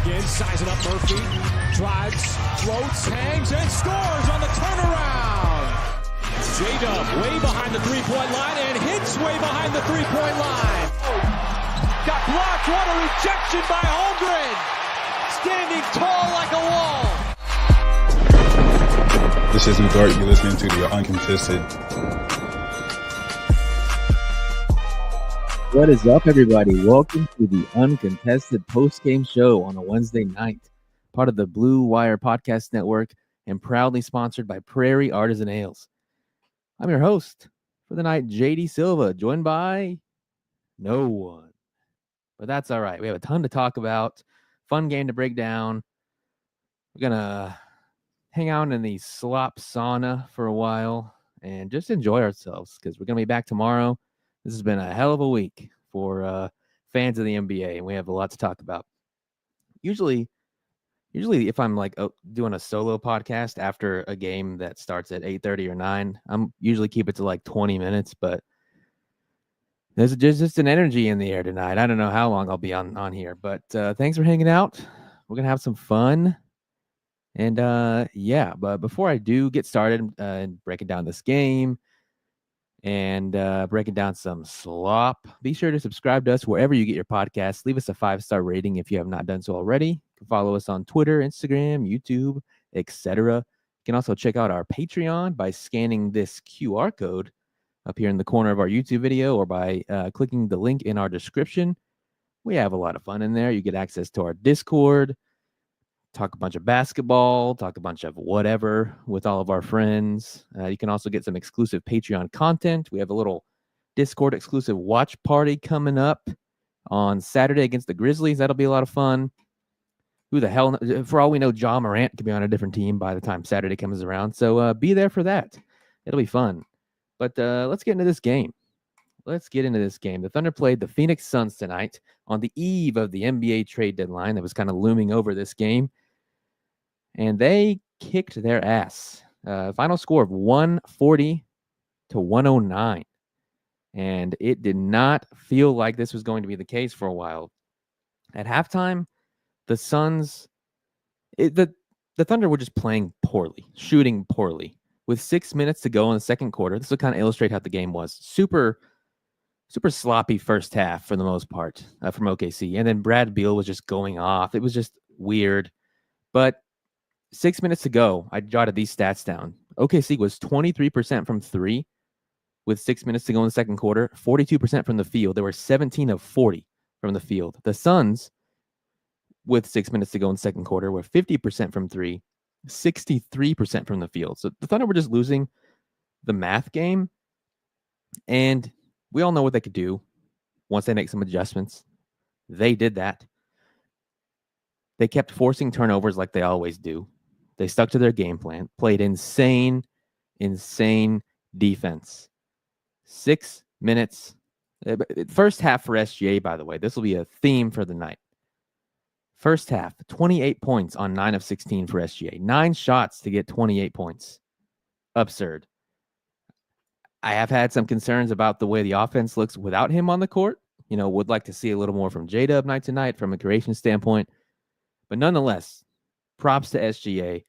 begins, sizing up Murphy, drives, floats, hangs, and scores on the turnaround. J-Dub way behind the three-point line and hits way behind the three-point line. Got blocked, what a rejection by Holmgren. Standing tall like a wall. This is Dart. You're listening to the Uncontested. What is up, everybody? Welcome to the Uncontested post-game show on a Wednesday night, part of the Blue Wire Podcast Network and proudly sponsored by Prairie Artisan Ales. I'm your host for the night, JD Silva, joined by no one. But that's all right. We have a ton to talk about, fun game to break down. We're going to hang out in the slop sauna for a while and just enjoy ourselves because we're going to be back tomorrow. This has been a hell of a week for fans of the NBA, and we have a lot to talk about. Usually if I'm like doing a solo podcast after a game that starts at 8:30 or 9, I'm usually keep it to like 20 minutes, but there's just an energy in the air tonight. I don't know how long I'll be on here, but thanks for hanging out. We're going to have some fun. And but before I do get started and breaking down this game, and breaking down some slop, be sure to subscribe to us wherever you get your podcasts. Leave us a 5-star rating if you have not done so already. You can follow us on Twitter, Instagram, YouTube, etc. You can also check out our Patreon by scanning this QR code up here in the corner of our YouTube video or by clicking the link in our description. We have a lot of fun in there. You get access to our Discord, talk a bunch of basketball, talk a bunch of whatever with all of our friends. You can also get some exclusive Patreon content. We have a little Discord exclusive watch party coming up on Saturday against the Grizzlies. That'll be a lot of fun. Who the hell, for all we know, Ja Morant could be on a different team by the time Saturday comes around. So be there for that. It'll be fun. But let's get into this game. The Thunder played the Phoenix Suns tonight on the eve of the NBA trade deadline that was kind of looming over this game. And they kicked their ass. Final score of 140-109. And it did not feel like this was going to be the case for a while. At halftime, the Suns, the Thunder were just playing poorly, shooting poorly. With 6 minutes to go in the second quarter, this will kind of illustrate how the game was. Super sloppy first half for the most part from OKC. And then Brad Beal was just going off. It was just weird. But 6 minutes to go, I jotted these stats down. OKC was 23% from three with 6 minutes to go in the second quarter, 42% from the field. They were 17 of 40 from the field. The Suns, with 6 minutes to go in the second quarter, were 50% from three, 63% from the field. So the Thunder were just losing the math game. And we all know what they could do once they make some adjustments. They did that. They kept forcing turnovers like they always do. They stuck to their game plan, played insane defense. 6 minutes. First half for SGA, by the way. This will be a theme for the night. First half, 28 points on 9 of 16 for SGA. 9 shots to get 28 points. Absurd. I have had some concerns about the way the offense looks without him on the court. Would like to see a little more from J-Dub night to night from a creation standpoint. But nonetheless, props to SGA.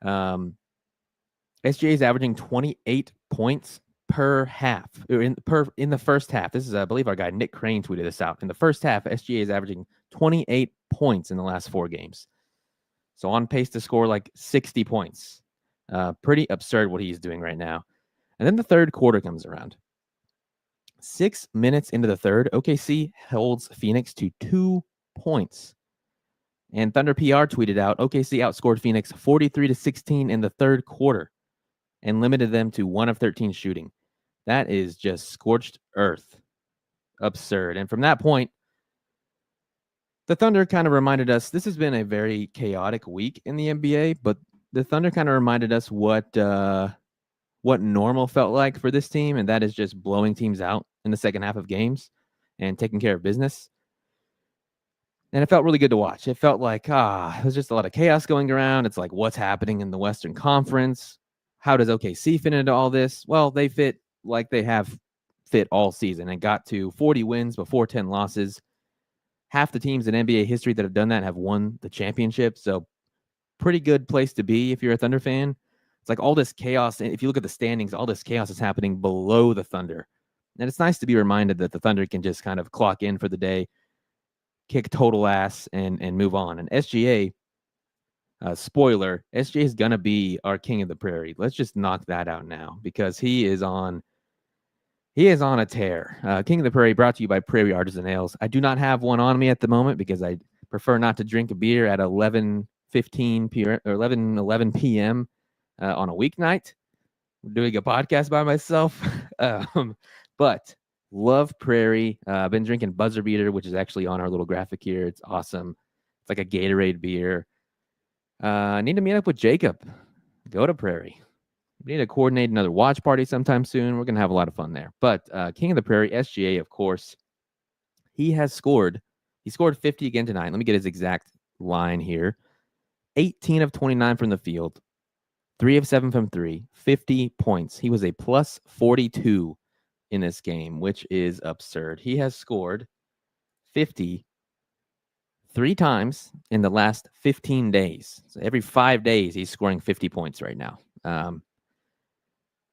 SGA is averaging 28 points per half. In the first half. This is, I believe, our guy Nick Crane tweeted this out. In the first half, SGA is averaging 28 points in the last 4 games. So on pace to score like 60 points. Pretty absurd what he's doing right now. And then the third quarter comes around. 6 minutes into the third, OKC holds Phoenix to 2 points. And Thunder PR tweeted out, OKC outscored Phoenix 43-16 in the third quarter and limited them to 1 of 13 shooting. That is just scorched earth. Absurd. And from that point, the Thunder kind of reminded us, this has been a very chaotic week in the NBA, but the Thunder kind of reminded us what normal felt like for this team, and that is just blowing teams out in the second half of games and taking care of business. And it felt really good to watch. It felt like, there's just a lot of chaos going around. It's like, what's happening in the Western Conference? How does OKC fit into all this? Well, they fit like they have fit all season and got to 40 wins before 10 losses. half the teams in NBA history that have done that have won the championship. So pretty good place to be if you're a Thunder fan. It's like all this chaos. If you look at the standings, all this chaos is happening below the Thunder. And it's nice to be reminded that the Thunder can just kind of clock in for the day, kick total ass, and move on. And SGA, spoiler, SGA is going to be our king of the prairie. Let's just knock that out now because he is on a tear. King of the Prairie brought to you by Prairie Artisan Ales. I do not have one on me at the moment because I prefer not to drink a beer at 11:15 p.m. or 11 p.m. On a weeknight. I'm doing a podcast by myself. But love Prairie. I've been drinking Buzzer Beater, which is actually on our little graphic here. It's awesome. It's like a Gatorade beer. I need to meet up with Jacob. Go to Prairie. We need to coordinate another watch party sometime soon. We're going to have a lot of fun there. But King of the Prairie, SGA, of course, he scored 50 again tonight. Let me get his exact line here. 18 of 29 from the field, 3 of 7 from 3, 50 points. He was a plus 42 in this game, which is absurd. He has scored 50 3 times in the last 15 days. So every 5 days, he's scoring 50 points right now.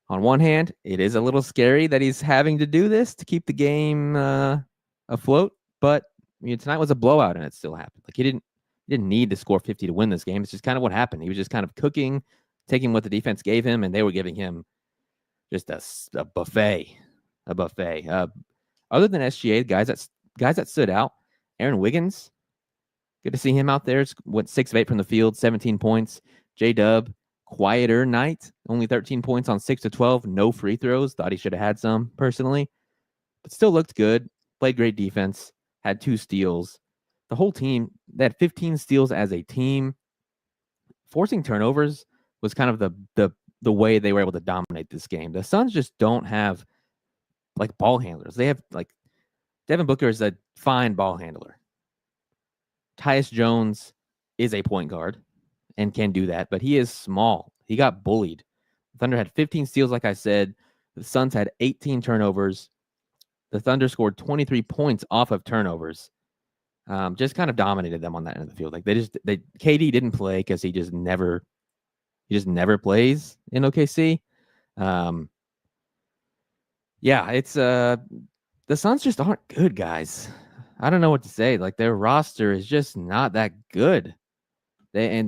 On one hand, it is a little scary that he's having to do this to keep the game afloat, but tonight was a blowout and it still happened. Like he didn't need to score 50 to win this game. It's just kind of what happened. He was just kind of cooking, taking what the defense gave him, and they were giving him just a buffet. Other than SGA, guys that stood out, Aaron Wiggins, good to see him out there. Went 6 of 8 from the field, 17 points. J-Dub, quieter night, only 13 points on 6 of 12, no free throws. Thought he should have had some personally, but still looked good. Played great defense, had 2 steals. The whole team, they had 15 steals as a team. Forcing turnovers was kind of the way they were able to dominate this game. The Suns just don't have like ball handlers. They have like Devin Booker is a fine ball handler. Tyus Jones is a point guard and can do that, but he is small. He got bullied. The Thunder had 15 steals, like I said. The Suns had 18 turnovers. The Thunder scored 23 points off of turnovers. Just kind of dominated them on that end of the field. Like KD didn't play because he just never plays in OKC. Yeah, it's the Suns just aren't good, guys. I don't know what to say. Like their roster is just not that good. We're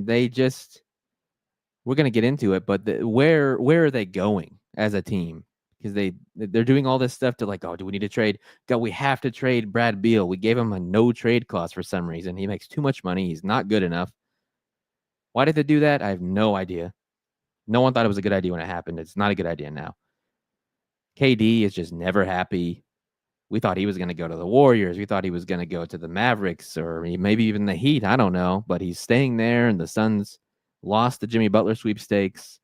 gonna get into it, but where are they going as a team? Because they're doing all this stuff to like, oh, do we need to trade? God, we have to trade Brad Beal. We gave him a no trade clause for some reason. He makes too much money. He's not good enough. Why did they do that? I have no idea. No one thought it was a good idea when it happened. It's not a good idea now. KD is just never happy. We thought he was going to go to the Warriors. We thought he was going to go to the Mavericks or maybe even the Heat. I don't know. But he's staying there, and the Suns lost the Jimmy Butler sweepstakes.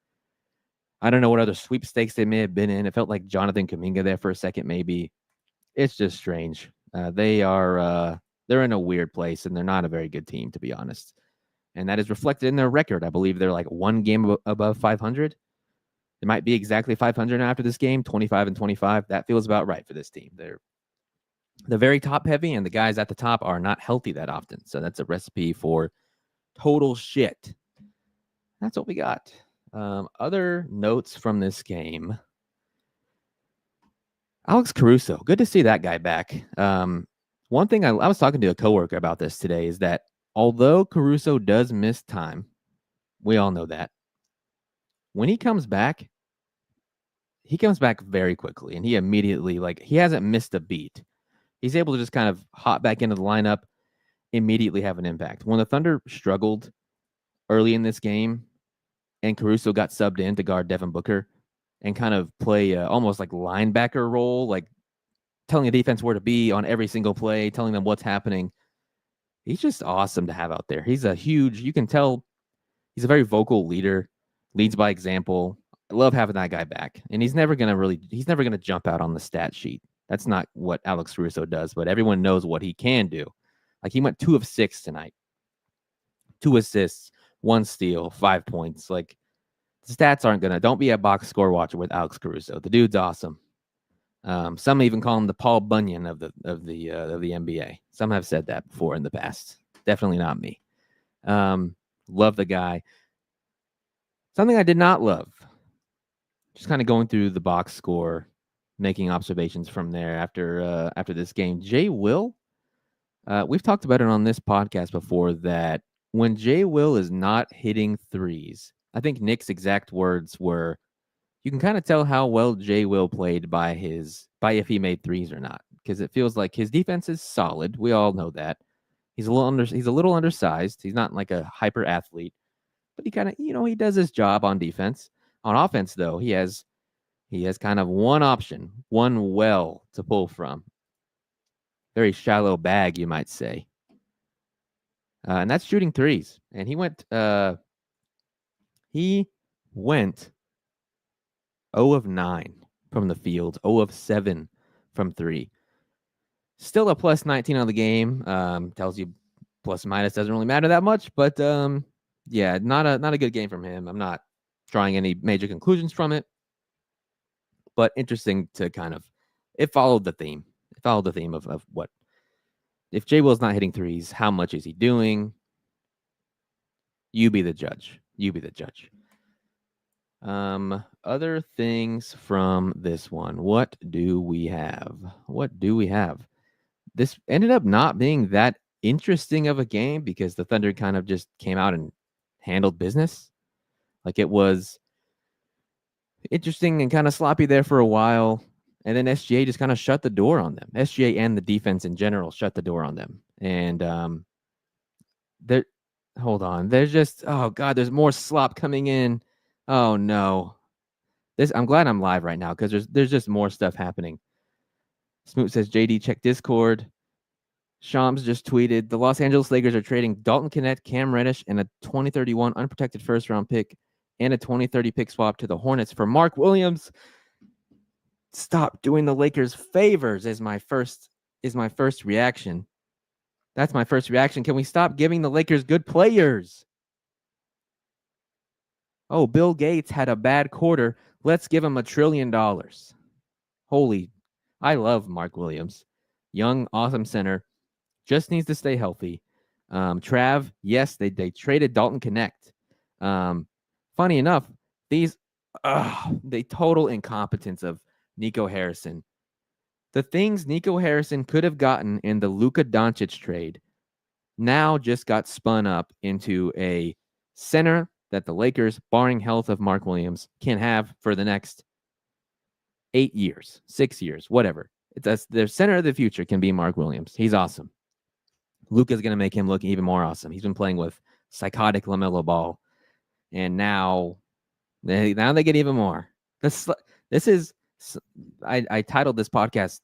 I don't know what other sweepstakes they may have been in. It felt like Jonathan Kuminga there for a second, maybe. It's just strange. They're in a weird place, and they're not a very good team, to be honest. And that is reflected in their record. I believe they're like 1 game above 500. It might be exactly 500 after this game, 25-25. That feels about right for this team. They're very top heavy, and the guys at the top are not healthy that often. So that's a recipe for total shit. That's what we got. Other notes from this game. Alex Caruso, good to see that guy back. One thing I was talking to a coworker about this today is that although Caruso does miss time, we all know that. When he comes back very quickly, and he immediately, like, he hasn't missed a beat. He's able to just kind of hop back into the lineup, immediately have an impact. When the Thunder struggled early in this game, and Caruso got subbed in to guard Devin Booker and kind of play almost like linebacker role, like telling the defense where to be on every single play, telling them what's happening. He's just awesome to have out there. You can tell he's a very vocal leader, leads by example. I love having that guy back. And he's never going to jump out on the stat sheet. That's not what Alex Caruso does, but everyone knows what he can do. Like he went 2 of 6 tonight. 2 assists, 1 steal, 5 points. Like the stats aren't don't be a box score watcher with Alex Caruso. The dude's awesome. Some even call him the Paul Bunyan of the NBA. Some have said that before in the past. Definitely not me. Love the guy. Something I did not love. Just kind of going through the box score, making observations from there after this game. Jay Will, we've talked about it on this podcast before that when Jay Will is not hitting threes, I think Nick's exact words were, you can kind of tell how well Jay Will played by if he made threes or not, because it feels like his defense is solid. We all know that. He's a little undersized. He's not like a hyper athlete, but he kind of, he does his job on defense. On offense, though, he has kind of one option, one well to pull from. Very shallow bag, you might say. And that's shooting threes. And he went 0 of 9 from the field, 0 of 7 from 3. Still a plus 19 on the game. Tells you plus minus doesn't really matter that much, but yeah, not a good game from him. I'm not drawing any major conclusions from it, but interesting to kind of, it followed the theme. It followed the theme of what, if Jay Will's not hitting threes, how much is he doing? You be the judge. You be the judge. Other things from this one. What do we have? This ended up not being that interesting of a game because the Thunder kind of just came out and handled business. Like, it was interesting and kind of sloppy there for a while. And then SGA just kind of shut the door on them. SGA and the defense in general shut the door on them. And hold on. There's just, oh God, there's more slop coming in. Oh no. I'm glad I'm live right now because there's just more stuff happening. Smoot says, JD, check Discord. Shams just tweeted, the Los Angeles Lakers are trading Dalton Knecht, Cam Reddish, and a 2031 unprotected first-round pick and a 2030 pick swap to the Hornets for Mark Williams. Stop doing the Lakers favors is my first reaction. That's my first reaction. Can we stop giving the Lakers good players? Oh, Bill Gates had a bad quarter. Let's give him $1 trillion. Holy, I love Mark Williams. Young, awesome center. Just needs to stay healthy. Trav, yes, they traded Dalton Knecht. Funny enough, the total incompetence of Nico Harrison. The things Nico Harrison could have gotten in the Luka Doncic trade now just got spun up into a center that the Lakers, barring health of Mark Williams, can have for the next 8 years, 6 years, whatever. Their center of the future can be Mark Williams. He's awesome. Luka's going to make him look even more awesome. He's been playing with psychotic LaMelo Ball, and now they get even more. This is, I titled this podcast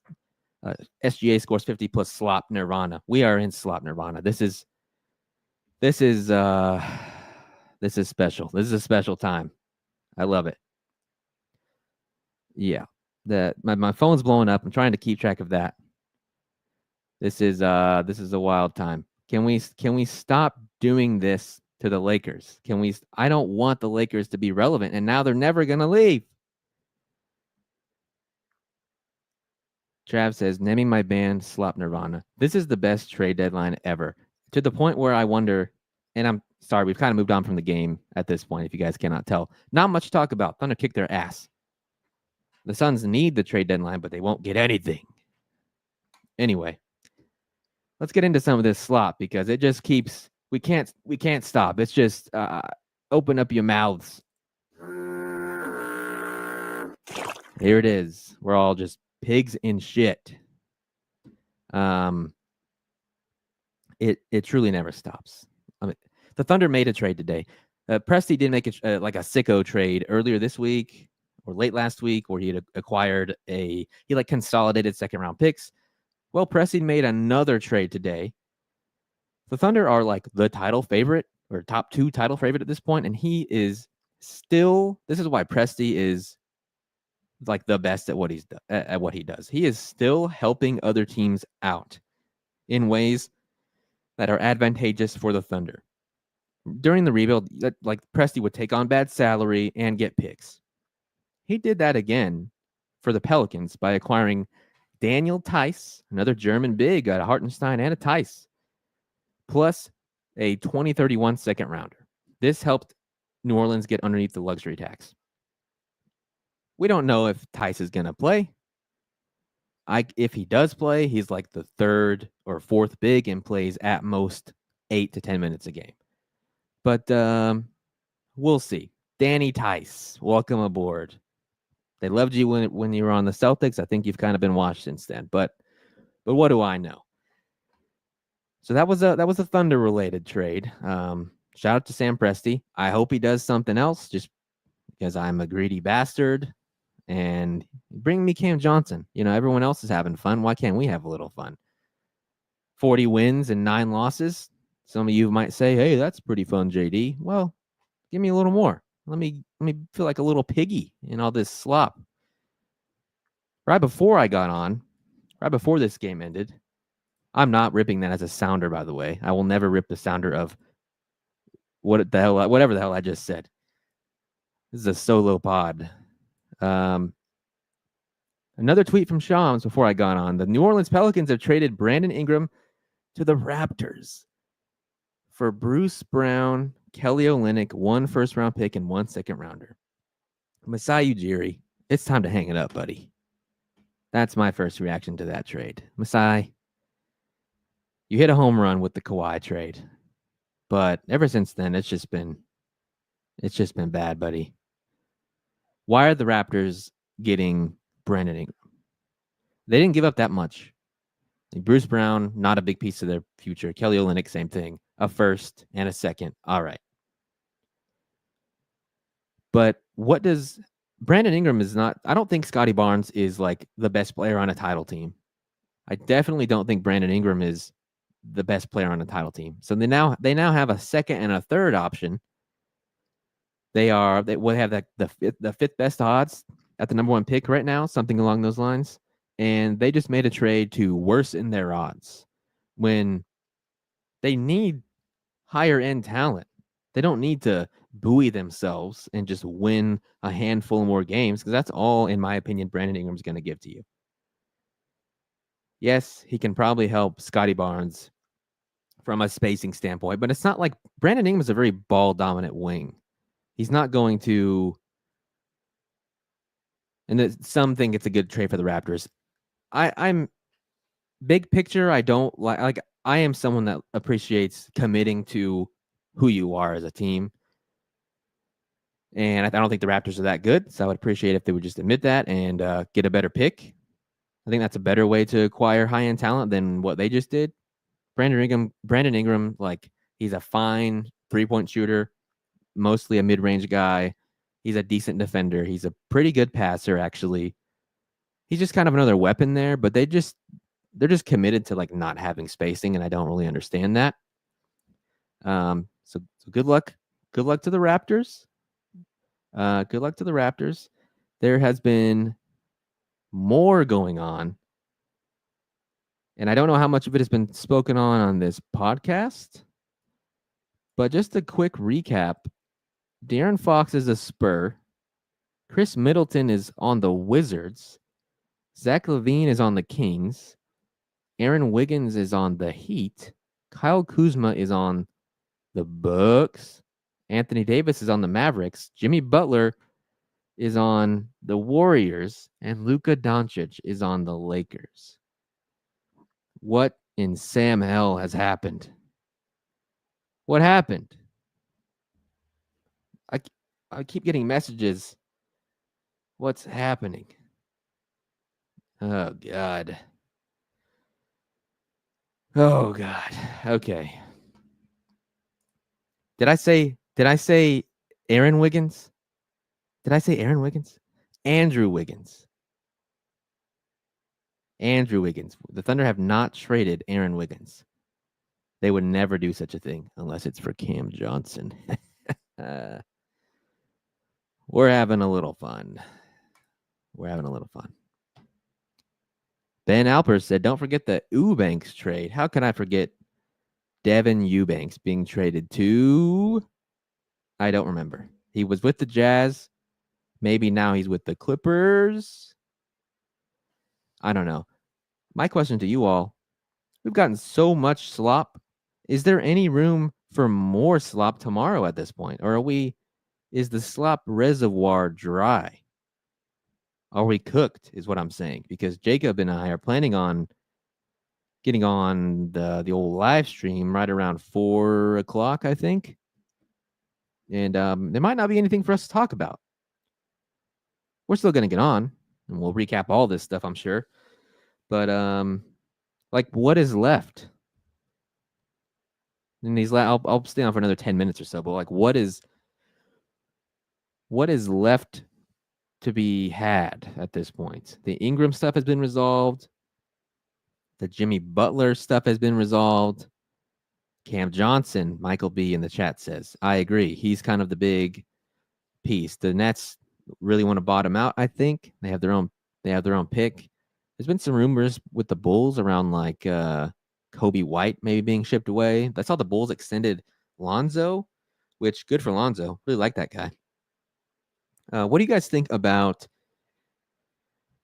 SGA scores 50 plus slop nirvana. We are in slop nirvana. This is special. This is a special time. I love it. Yeah. My phone's blowing up. I'm trying to keep track of that. This is a wild time. Can we stop doing this to the Lakers? I don't want the Lakers to be relevant, and now they're never gonna leave. Trav says, naming my band Slop Nirvana. This is the best trade deadline ever. To the point where I wonder, and I'm sorry, we've kind of moved on from the game at this point, if you guys cannot tell. Not much to talk about. Thunder kicked their ass. The Suns need the trade deadline, but they won't get anything. Anyway, let's get into some of this slop because it just keeps, we can't stop. It's just open up your mouths. Here it is. We're all just pigs in shit. It truly never stops. I mean, the Thunder made a trade today. Presti did make like a sicko trade earlier this week or late last week where he had acquired he consolidated second round picks. Well, Presti made another trade today. The Thunder are like the title favorite or top 2 title favorite at this point, and he is still, this is why Presti is like the best at what he does. He is still helping other teams out in ways that are advantageous for the Thunder. During the rebuild, like Presti would take on bad salary and get picks. He did that again for the Pelicans by acquiring Daniel Tice, another German big, a Hartenstein and a Tice, plus a 2031 second rounder. This helped New Orleans get underneath the luxury tax. We don't know if Tice is going to play. If he does play, he's like the third or fourth big and plays at most 8 to 10 minutes a game. But we'll see. Danny Tice, welcome aboard. They loved you when you were on the Celtics. I think you've kind of been washed since then. But what do I know? So that was a Thunder related trade. Shout out to Sam Presti. I hope he does something else, just because I'm a greedy bastard. And bring me Cam Johnson. Everyone else is having fun. Why can't we have a little fun? 40 wins and 9 losses. Some of you might say, "Hey, that's pretty fun, JD." Well, give me a little more. Let me feel like a little piggy in all this slop. Right before this game ended, I'm not ripping that as a sounder, by the way. I will never rip the sounder of whatever the hell I just said. This is a solo pod. Another tweet from Shams before I got on. The New Orleans Pelicans have traded Brandon Ingram to the Raptors for Bruce Brown, Kelly Olynyk, 1 first-round pick, and 1 second-rounder. Masai Ujiri, it's time to hang it up, buddy. That's my first reaction to that trade. Masai, you hit a home run with the Kawhi trade, but ever since then, it's just been bad, buddy. Why are the Raptors getting Brandon Ingram? They didn't give up that much. Bruce Brown, not a big piece of their future. Kelly Olynyk, same thing. A first and a second. All right. But what does Brandon Ingram is not? I don't think Scotty Barnes is like the best player on a title team. I definitely don't think Brandon Ingram is the best player on a title team. So they now have a second and a third option. They would have the fifth best odds at the number 1 pick right now, something along those lines. And they just made a trade to worsen their odds when they need higher end talent. They don't need to buoy themselves and just win a handful more games, because that's all, in my opinion, Brandon Ingram's going to give to you. Yes, he can probably help Scotty Barnes from a spacing standpoint, but it's not like Brandon Ingram is a very ball dominant wing. He's not going to. And some think it's a good trade for the Raptors. I'm big picture. I don't like. I am someone that appreciates committing to who you are as a team, and I don't think the Raptors are that good. So I would appreciate if they would just admit that and get a better pick. I think that's a better way to acquire high-end talent than what they just did. Brandon Ingram, like, he's a fine 3-point shooter, mostly a mid-range guy. He's a decent defender. He's a pretty good passer, actually. He's just kind of another weapon there, but they're just committed to like not having spacing, and I don't really understand that. So good luck. Good luck to the Raptors. Good luck to the Raptors. There has been more going on, and I don't know how much of it has been spoken on this podcast, but just a quick recap. De'Aaron Fox is a Spur. Chris Middleton is on the Wizards. Zach LaVine is on the Kings. Aaron Wiggins is on the Heat. Kyle Kuzma is on the Bucks. Anthony Davis is on the Mavericks. Jimmy Butler is on the Warriors. And Luka Doncic is on the Lakers. What in Sam hell has happened? What happened? I keep getting messages. What's happening? Oh, God. Oh, God. Okay. Did I say Aaron Wiggins? Did I say Aaron Wiggins? Andrew Wiggins. Andrew Wiggins. The Thunder have not traded Aaron Wiggins. They would never do such a thing unless it's for Cam Johnson. We're having a little fun. Ben Alpers said, don't forget the Eubanks trade. How can I forget Devin Eubanks being traded to? I don't remember. He was with the Jazz. Maybe now he's with the Clippers. I don't know. My question to you all, we've gotten so much slop. Is there any room for more slop tomorrow at this point? Or is the slop reservoir dry? Are we cooked is what I'm saying. Because Jacob and I are planning on getting on the old live stream right around 4 o'clock, I think. And there might not be anything for us to talk about. We're still going to get on, and we'll recap all this stuff, I'm sure. But like, what is left? In these, I'll stay on for another 10 minutes or so. But like, what is left to be had at this point? The Ingram stuff has been resolved. The Jimmy Butler stuff has been resolved. Cam Johnson, Michael B in the chat says, I agree. He's kind of the big piece. The Nets really want to bottom out, I think. They have their own pick. There's been some rumors with the Bulls around like Kobe White maybe being shipped away. I saw the Bulls extended Lonzo, which good for Lonzo. Really like that guy. What do you guys think about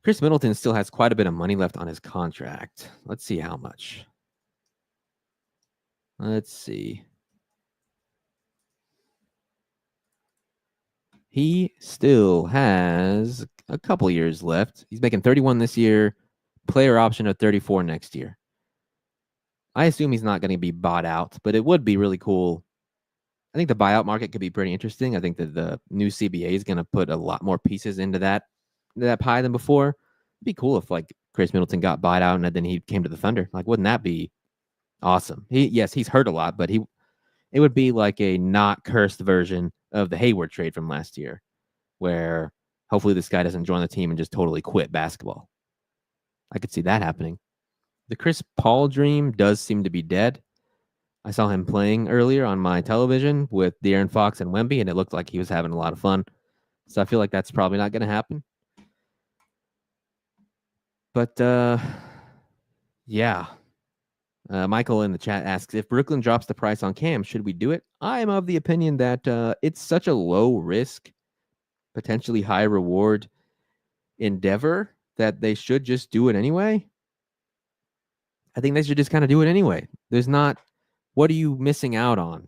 Chris Middleton? Still has quite a bit of money left on his contract. Let's see how much. Let's see. He still has a couple years left. He's making 31 this year, player option of 34 next year. I assume he's not going to be bought out, but it would be really cool. I think the buyout market could be pretty interesting. I think that the new CBA is going to put a lot more pieces into that pie than before. It'd be cool if like Chris Middleton got bought out and then he came to the Thunder. Like, wouldn't that be awesome? He's hurt a lot, but it would be like a not cursed version of the Hayward trade from last year, where hopefully this guy doesn't join the team and just totally quit basketball. I could see that happening. The Chris Paul dream does seem to be dead. I saw him playing earlier on my television with De'Aaron Fox and Wemby, and it looked like he was having a lot of fun. So I feel like that's probably not going to happen. But, yeah. Michael in the chat asks, if Brooklyn drops the price on Cam, should we do it? I am of the opinion that it's such a low risk, potentially high reward endeavor that they should just do it anyway. I think they should just kind of do it anyway. There's not, what are you missing out on?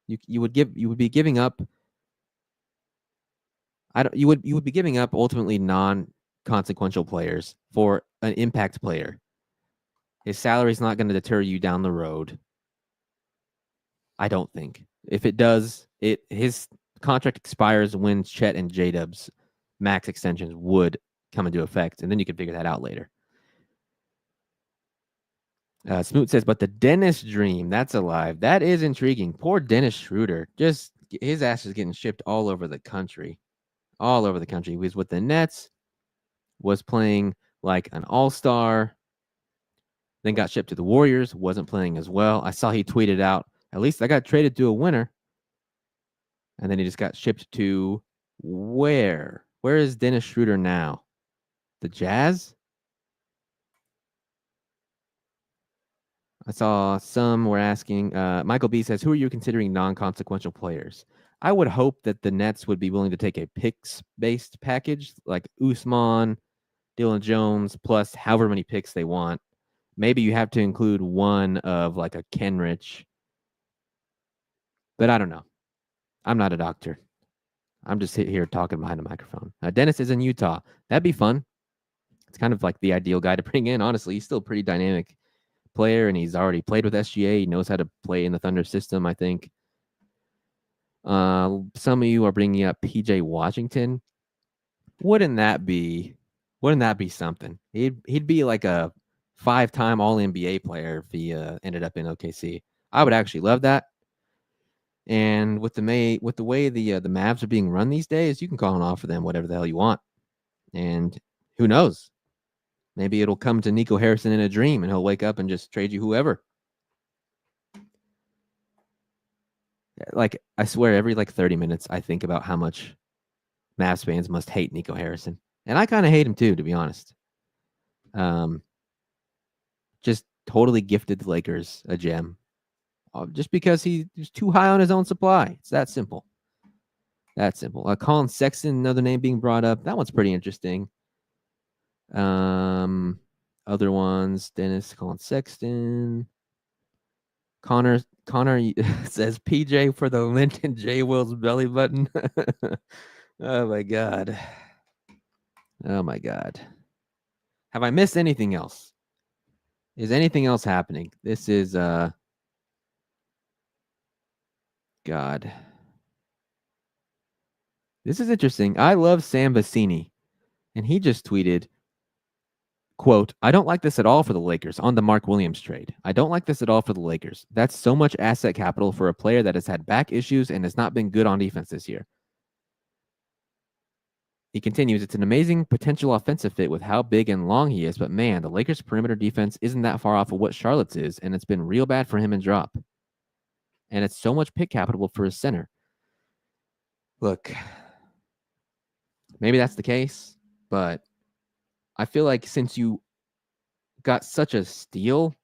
You would be giving up. You would be giving up ultimately non-consequential players for an impact player. His salary is not going to deter you down the road. I don't think. If it does, his contract expires when Chet and J-Dub's max extensions would come into effect, and then you can figure that out later. Smoot says, but the Dennis dream, that's alive. That is intriguing. Poor Dennis Schroeder. Just his ass is getting shipped all over the country. All over the country. He was with the Nets, was playing like an all-star, then got shipped to the Warriors, wasn't playing as well. I saw he tweeted out, at least I got traded to a winner. And then he just got shipped to where? Where is Dennis Schroeder now? The Jazz? I saw some were asking, Michael B says, who are you considering non-consequential players? I would hope that the Nets would be willing to take a picks-based package, like Usman, Dylan Jones, plus however many picks they want. Maybe you have to include one of like a Kenrich. But I don't know. I'm not a doctor. I'm just here talking behind a microphone. Dennis is in Utah. That'd be fun. It's kind of like the ideal guy to bring in, honestly. He's still a pretty dynamic player, and he's already played with SGA. He knows how to play in the Thunder system, I think. Some of you are bringing up PJ Washington. Wouldn't that be something? He'd be like a 5-time All-NBA player if he ended up in OKC. I would actually love that. And with the way the Mavs are being run these days, you can call and offer them whatever the hell you want. And who knows? Maybe it'll come to Nico Harrison in a dream, and he'll wake up and just trade you whoever. Like, I swear, every like 30 minutes, I think about how much Mavs fans must hate Nico Harrison. And I kind of hate him too, to be honest. Just totally gifted the Lakers a gem. Just because he's too high on his own supply. It's that simple. That simple. Colin Sexton, another name being brought up. That one's pretty interesting. Other ones, Dennis Colin Sexton. Connor says PJ for the Linton J. Will's belly button. Oh my God. Oh my God. Have I missed anything else? Is anything else happening? This is God. This is interesting. I love Sam Vecini. And he just tweeted, quote, I don't like this at all for the Lakers on the Mark Williams trade. I don't like this at all for the Lakers. That's so much asset capital for a player that has had back issues and has not been good on defense this year. He continues, it's an amazing potential offensive fit with how big and long he is, but man, the Lakers' perimeter defense isn't that far off of what Charlotte's is, and it's been real bad for him in drop. And it's so much pick capital for his center. Look, maybe that's the case, but I feel like since you got such a steal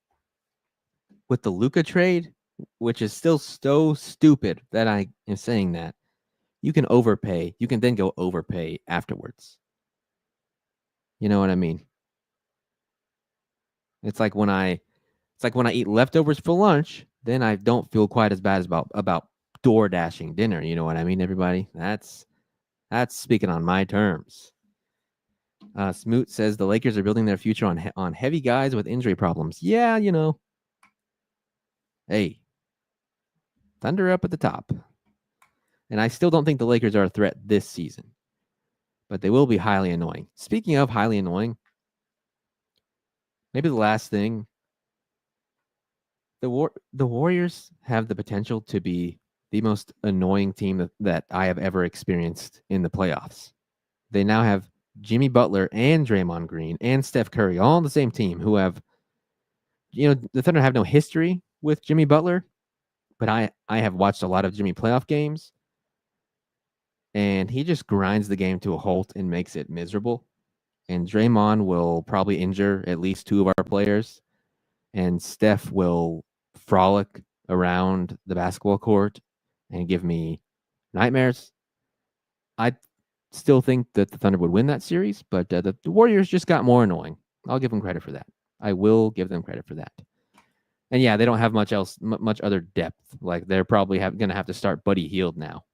with the Luka trade, which is still so stupid that I am saying that, you can overpay. You can then go overpay afterwards. You know what I mean? It's like when I eat leftovers for lunch, then I don't feel quite as bad about door dashing dinner. You know what I mean, everybody? That's speaking on my terms. Smoot says the Lakers are building their future on heavy guys with injury problems. Yeah, you know. Hey, Thunder up at the top. And I still don't think the Lakers are a threat this season, but they will be highly annoying. Speaking of highly annoying, maybe the last thing, the Warriors have the potential to be the most annoying team that I have ever experienced in the playoffs. They now have Jimmy Butler and Draymond Green and Steph Curry all on the same team who have, the Thunder have no history with Jimmy Butler, but I have watched a lot of Jimmy playoff games. And he just grinds the game to a halt and makes it miserable. And Draymond will probably injure at least two of our players. And Steph will frolic around the basketball court and give me nightmares. I still think that the Thunder would win that series, but the Warriors just got more annoying. I'll give them credit for that. I will give them credit for that. And yeah, they don't have much other depth. Like they're probably going to have to start Buddy Hield now.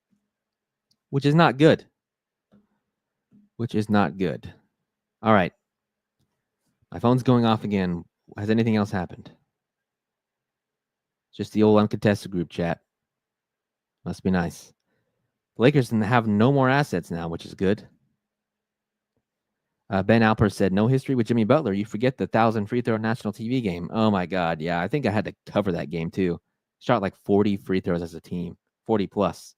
Which is not good. All right. My phone's going off again. Has anything else happened? Just the old uncontested group chat. Must be nice. The Lakers have no more assets now, which is good. Ben Alper said, no history with Jimmy Butler. You forget the 1,000 free throw national TV game. Oh, my God. Yeah, I think I had to cover that game, too. Shot like 40 free throws as a team. 40 plus.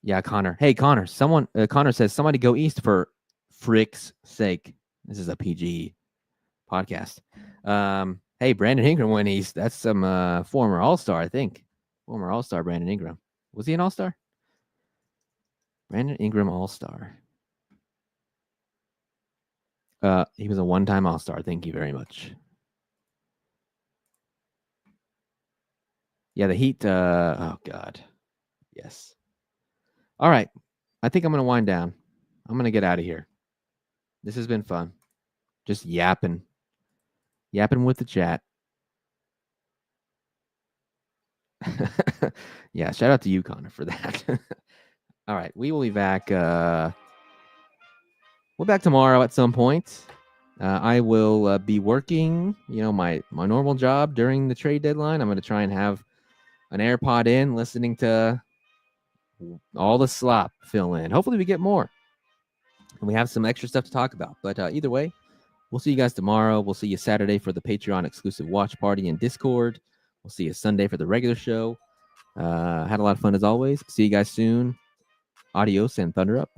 Yeah, Connor. Hey, Connor. Connor says, somebody go east for frick's sake. This is a PG podcast. Hey, Brandon Ingram went east. That's some former All-Star, I think. Former All-Star Brandon Ingram. Was he an All-Star? Brandon Ingram All-Star. He was a one-time All-Star. Thank you very much. Yeah, the Heat. Oh, God. Yes. All right. I think I'm going to wind down. I'm going to get out of here. This has been fun. Just yapping with the chat. Yeah, shout out to you, Connor, for that. All right, we will be back. We're back tomorrow at some point. I will be working, my normal job during the trade deadline. I'm going to try and have an AirPod in, listening to all the slop fill in. Hopefully we get more. And we have some extra stuff to talk about. But either way, we'll see you guys tomorrow. We'll see you Saturday for the Patreon exclusive watch party in Discord. We'll see you Sunday for the regular show. Had a lot of fun as always. See you guys soon. Adios and Thunder up.